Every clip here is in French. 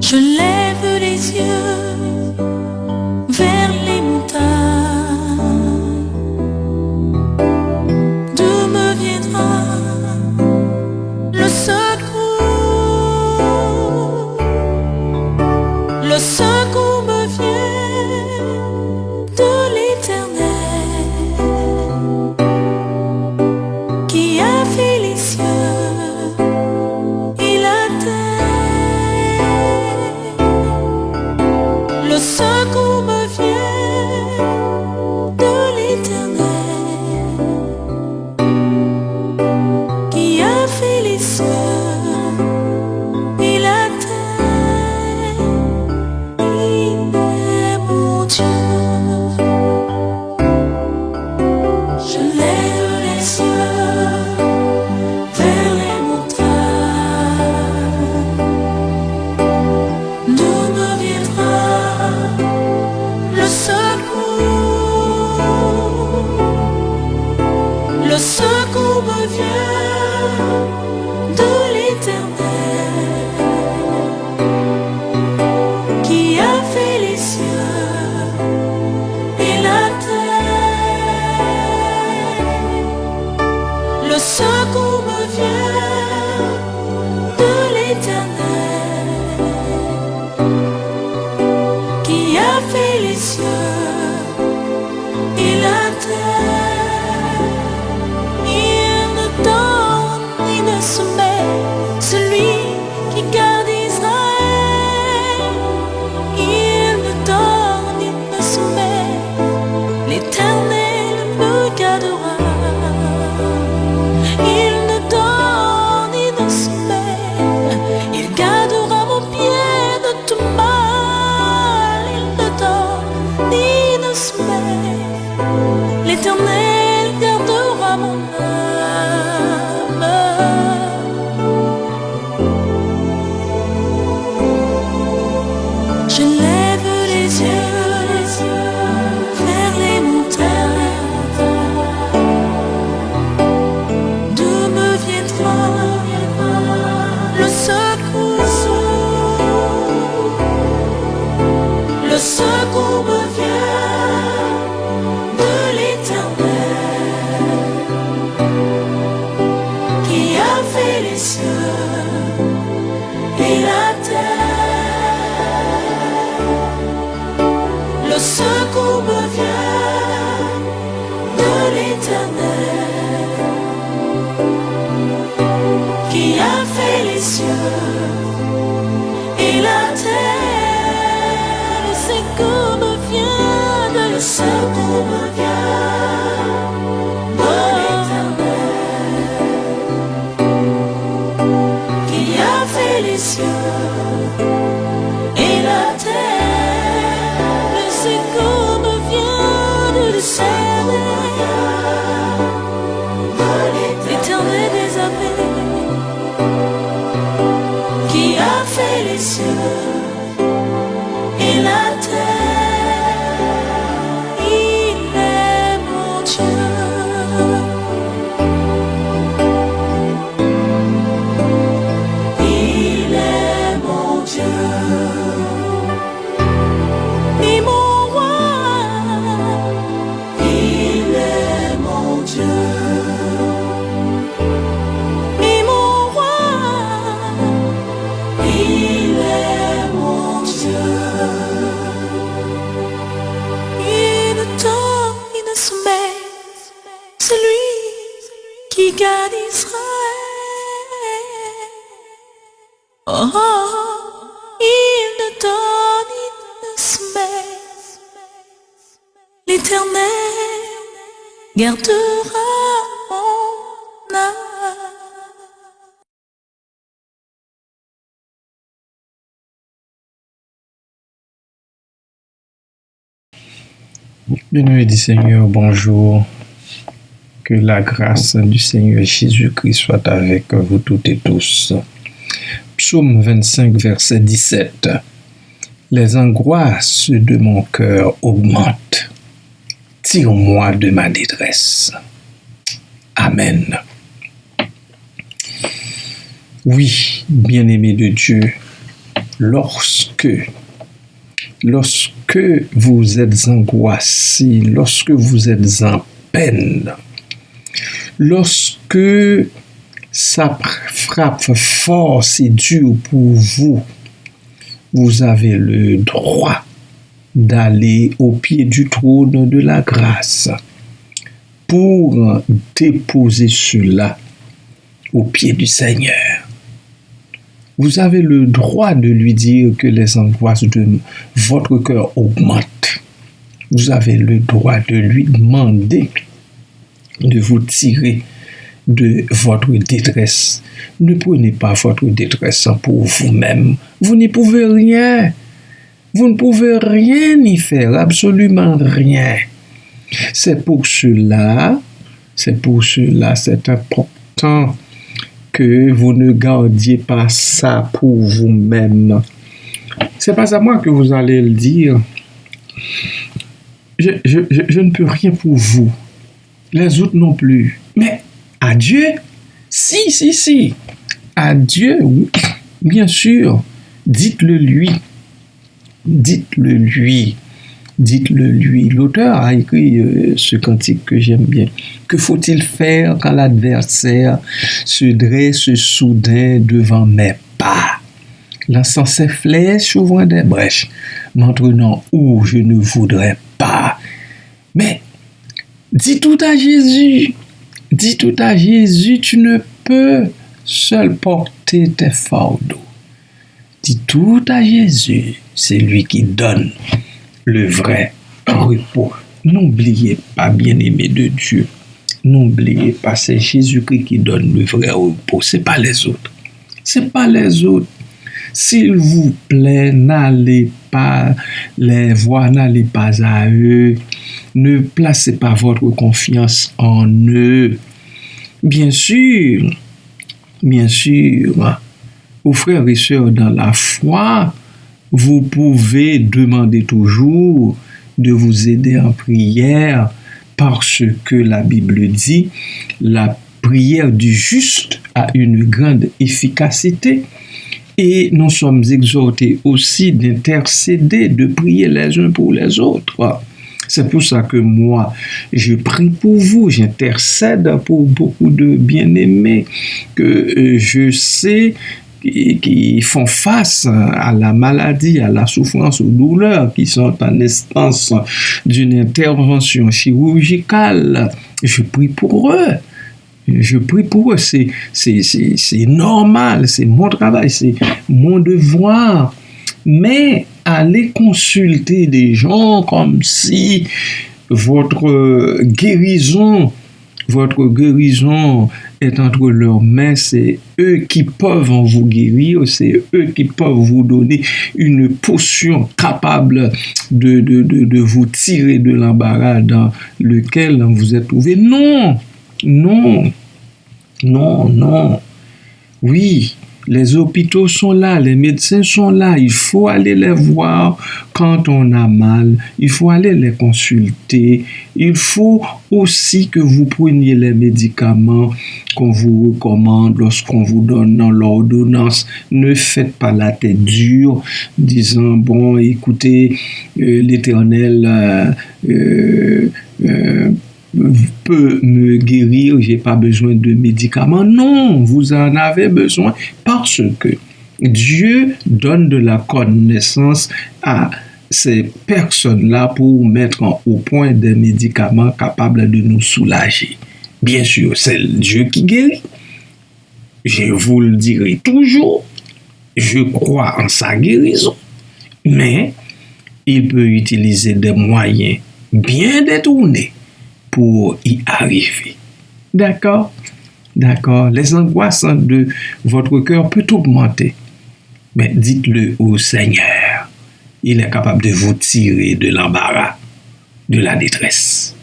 Je lève les yeux vers les montagnes. D'où me viendra le secours? Le secours me vient de l'Éternel qui a fait les cieux et la terre. Le secours me vient de l'Éternel qui a fait les cieux et la terre. Il est mon Dieu. Je lève les yeux vers les montagnes. D'où me viendra le secours? Le secours me vient de l'Éternel qui a fait les cieux et la terre. Le secours me vient de l'Éternel qui a fait les cieux et la terre. Il ne donne ni ne soumet celui qui garde Israël. Il ne donne ni ne soumet, l'Éternel me gardera. Il ne donne ni ne soumet, il gardera mon pied de tout mal. Il ne donne ni ne soumet, l'Éternel gardera mon âme. Je lève les yeux vers les montagnes. D'où me viendra le secours? Le secours me vient de l'Éternel qui a fait les cieux et la terre. Le secours me vient de l'Éternel qui a fait les cieux et la terre. Le secours me vient de le secours me vient de l'Éternel qui a fait les cieux et la terre. Le secours me vient de l'Éternel des armées qui a fait les cieux et la terre. Il est mon Dieu. Il est mon Dieu et mon roi. Il est mon Dieu et mon roi. Il est mon Dieu. Il ne tord, il ne soumet celui qui garde Israël. Oh, oh, il ne tord, il ne soumet. L'Éternel gardera mon âme. Bien-aimé du Seigneur, bonjour. Que la grâce du Seigneur Jésus-Christ soit avec vous toutes et tous. Psaume 25, verset 17. Les angoisses de mon cœur augmentent. Tire-moi de ma détresse. Amen. Oui, bien-aimé de Dieu, lorsque vous êtes angoissé, lorsque vous êtes en peine, lorsque ça frappe fort, c'est dur pour vous, vous avez le droit d'aller au pied du trône de la grâce pour déposer cela au pied du Seigneur. Vous avez le droit de lui dire que les angoisses de votre cœur augmentent. Vous avez le droit de lui demander de vous tirer de votre détresse. Ne prenez pas votre détresse pour vous-même. Vous n'y pouvez rien. Vous ne pouvez rien y faire, absolument rien. C'est pour cela, c'est important que vous ne gardiez pas ça pour vous-même. C'est pas à moi que vous allez le dire. Je ne peux rien pour vous. Les autres non plus. Mais à Dieu, si. À Dieu, oui, bien sûr. Dites-le lui. L'auteur a écrit ce cantique que j'aime bien. Que faut-il faire quand l'adversaire se dresse soudain devant mes pas, lançant ses flèches, ouvrant des brèches, m'entraînant où je ne voudrais pas. Mais dis tout à Jésus. Tu ne peux seul porter tes fardeaux. Dis tout à Jésus. C'est lui qui donne le vrai repos. N'oubliez pas, bien-aimé de Dieu. N'oubliez pas, c'est Jésus-Christ qui donne le vrai repos. C'est pas les autres. S'il vous plaît, n'allez pas les voir, n'allez pas à eux. Ne placez pas votre confiance en eux. Bien sûr, aux frères et sœurs dans la foi, vous pouvez demander toujours de vous aider en prière parce que la Bible dit la prière du juste a une grande efficacité et nous sommes exhortés aussi d'intercéder, de prier les uns pour les autres. C'est pour ça que moi, je prie pour vous, j'intercède pour beaucoup de bien-aimés que je sais qui font face à la maladie, à la souffrance, aux douleurs, qui sont en instance d'une intervention chirurgicale. Je prie pour eux. C'est normal, c'est mon travail, c'est mon devoir. Mais allez consulter des gens comme si votre guérison est entre leurs mains, c'est eux qui peuvent vous guérir, c'est eux qui peuvent vous donner une potion capable de vous tirer de l'embarras dans lequel vous êtes trouvé. Non. Oui, les hôpitaux sont là, les médecins sont là, il faut aller les voir quand on a mal, il faut aller les consulter, il faut aussi que vous preniez les médicaments qu'on vous recommande lorsqu'on vous donne dans l'ordonnance. Ne faites pas la tête dure, disant, bon, écoutez, l'Éternel peut me guérir, j'ai pas besoin de médicaments. Non, vous en avez besoin parce que Dieu donne de la connaissance à ces personnes-là pour mettre au point des médicaments capables de nous soulager. Bien sûr, c'est Dieu qui guérit. Je vous le dirai toujours. Je crois en sa guérison. Mais il peut utiliser des moyens bien détournés pour y arriver. D'accord? Les angoisses de votre cœur peuvent augmenter. Mais dites-le au Seigneur. Il est capable de vous tirer de l'embarras, de la détresse.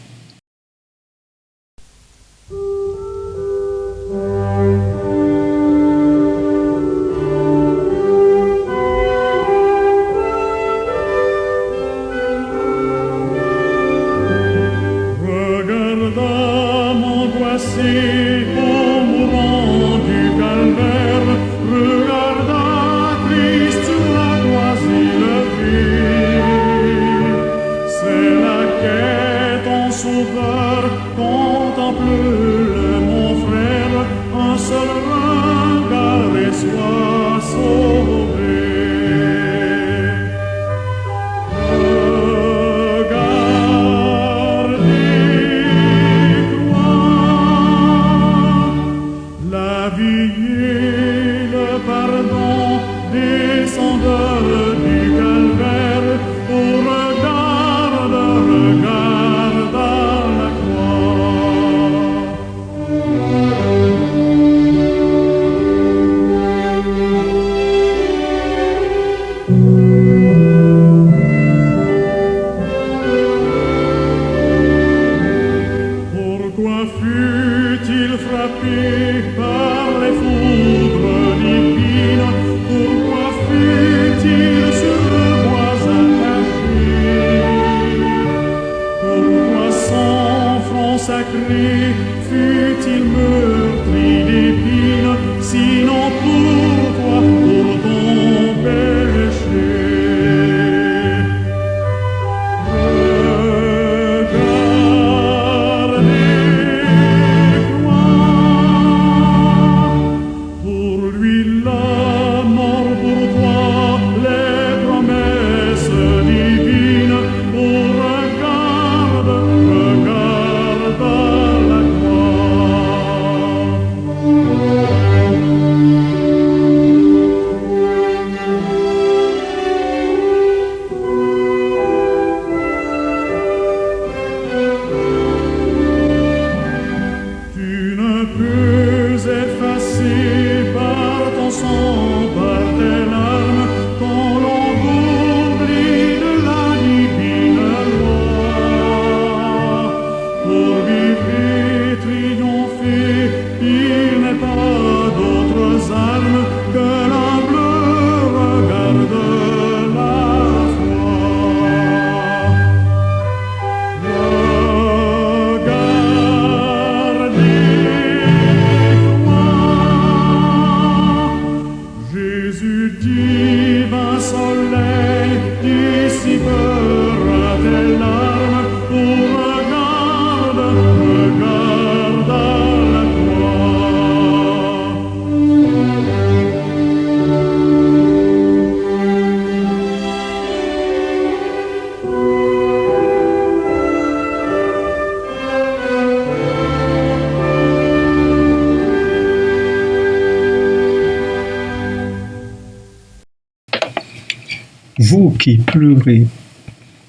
Vous qui pleurez,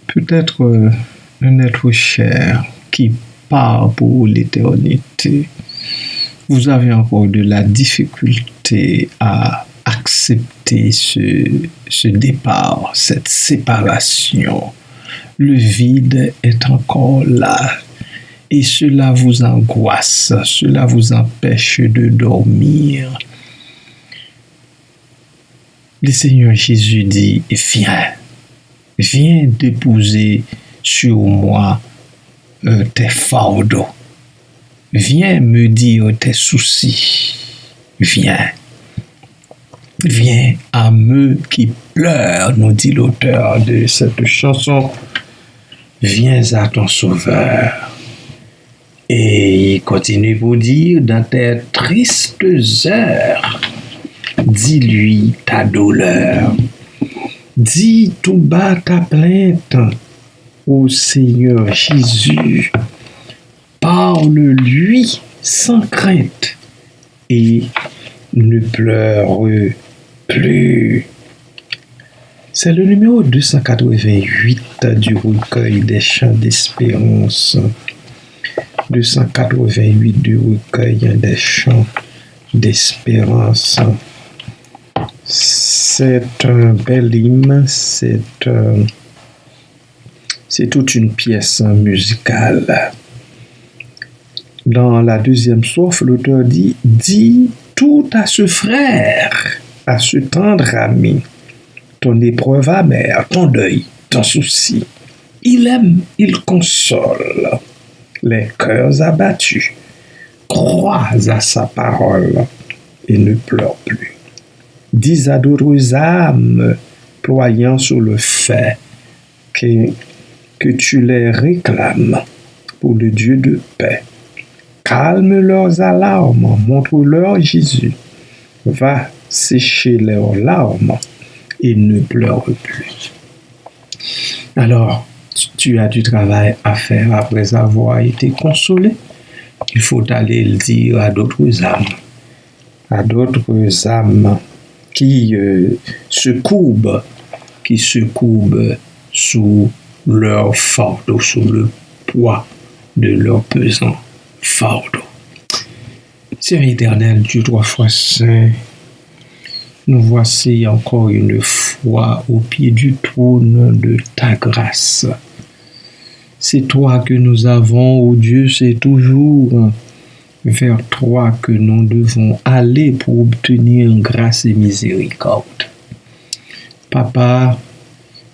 peut-être un être cher qui part pour l'éternité, vous avez encore de la difficulté à accepter ce départ, cette séparation. Le vide est encore là et cela vous angoisse, cela vous empêche de dormir. Le Seigneur Jésus dit, viens déposer sur moi tes fardeaux. Viens me dire tes soucis. Viens à me qui pleure, nous dit l'auteur de cette chanson. Viens à ton Sauveur. Et il continue pour dire, dans tes tristes heures, dis-lui ta douleur. Dis tout bas ta plainte au Seigneur Jésus. Parle-lui sans crainte et ne pleure plus. C'est le numéro 288 du recueil des chants d'espérance. 288 du recueil des chants d'espérance. C'est un bel hymne, c'est toute une pièce musicale. Dans la deuxième strophe, l'auteur dit « Dis tout à ce frère, à ce tendre ami, ton épreuve amère, ton deuil, ton souci. Il aime, il console les cœurs abattus. Crois à sa parole et ne pleure plus. Dis à d'autres âmes, ployant sur le fait que tu les réclames pour le Dieu de paix. Calme leurs alarmes, montre-leur Jésus. Va sécher leurs larmes et ne pleure plus. » Alors, tu as du travail à faire après avoir été consolé. Il faut aller le dire à d'autres âmes qui se courbent sous leur fardeau, sous le poids de leur pesant fardeau. Seigneur éternel, Dieu trois fois saint, nous voici encore une fois au pied du trône de ta grâce. C'est toi que nous avons, ô Dieu, c'est toujours vers toi que nous devons aller pour obtenir grâce et miséricorde. Papa,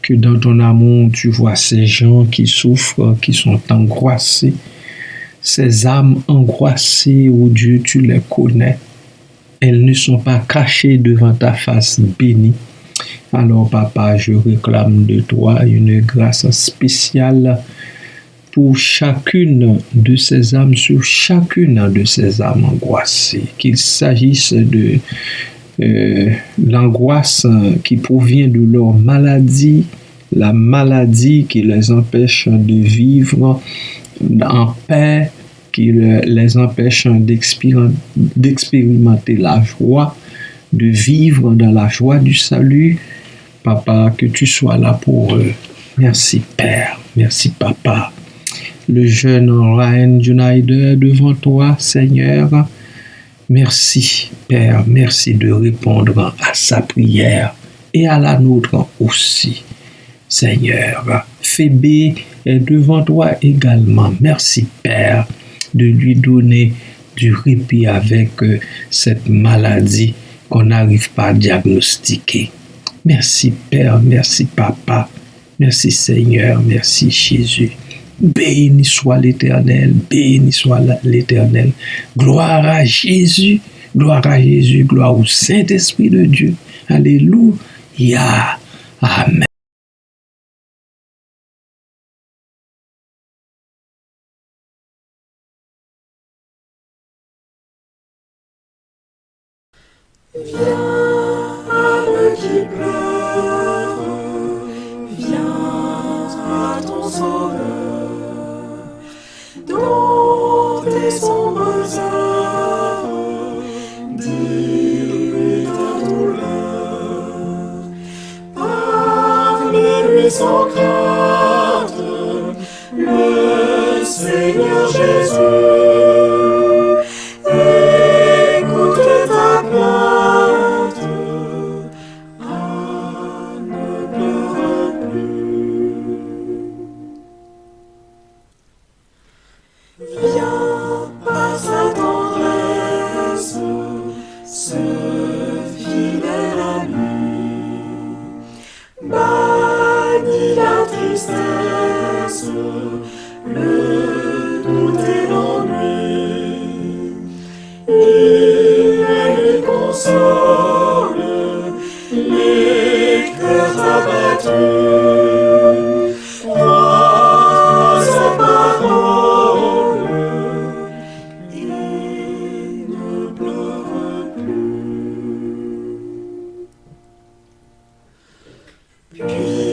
que dans ton amour, tu vois ces gens qui souffrent, qui sont angoissés, ces âmes angoissées, ô Dieu, tu les connais. Elles ne sont pas cachées devant ta face bénie. Alors, Papa, je réclame de toi une grâce spéciale pour chacune de ces âmes, sur chacune de ces âmes angoissées, qu'il s'agisse de l'angoisse qui provient de leur maladie, la maladie qui les empêche de vivre en paix, qui les empêche d'expérimenter la joie, de vivre dans la joie du salut. Papa, que tu sois là pour eux. Merci Père, merci Papa. Le jeune Ryan Schneider devant toi, Seigneur. Merci, Père, merci de répondre à sa prière et à la nôtre aussi, Seigneur. Phébé est devant toi également. Merci, Père, de lui donner du répit avec cette maladie qu'on n'arrive pas à diagnostiquer. Merci, Père, merci, Papa. Merci, Seigneur, merci, Jésus. Béni soit l'Éternel, béni soit l'Éternel. Gloire à Jésus, gloire au Saint-Esprit de Dieu. Alléluia. Amen. Viens, âme qui pleure, viens à ton Sauveur, dans tes sombres heures, dis-lui ta douleur. sans crainte le Seigneur Jésus. Écoute ta plainte, ne pleure plus. Viens par sa tendresse, ce fidèle ami, bannis la tristesse, le doute et l'ennui. Il console les cœurs abattus. Crois sa parole et ne pleure plus. Puis